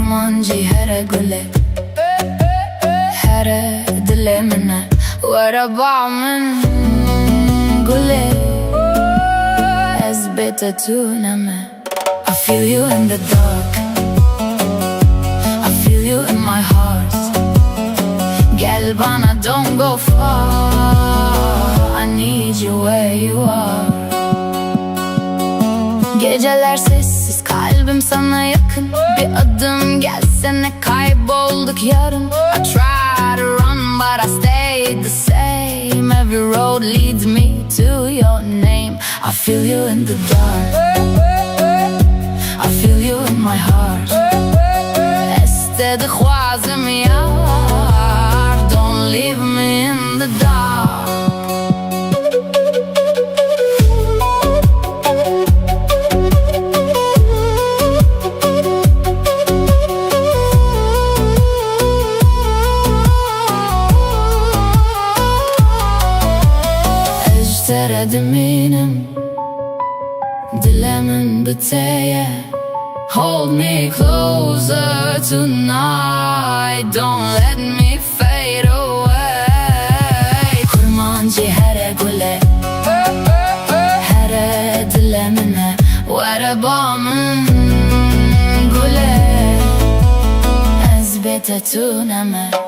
kurmancı here gule here dilemine ورا من gule ezbete tuneme. I feel you in the dark, I feel you in my heart. Gel bana, don't go far, I need you where you are. Geceler sessiz, kalbim sana yakın. Bir adım gelsene, kaybolduk yarın. I try to run but I stay the same. Every road leads me to your name. I feel you in the dark, I feel you in my heart. Estedi khwazim yar, don't leave me in the dark. Eminim dilemin biteye. Hold me closer tonight, don't let me fade away. Kurmancı here gule here dilemine ورا من gule ezbete tuneme.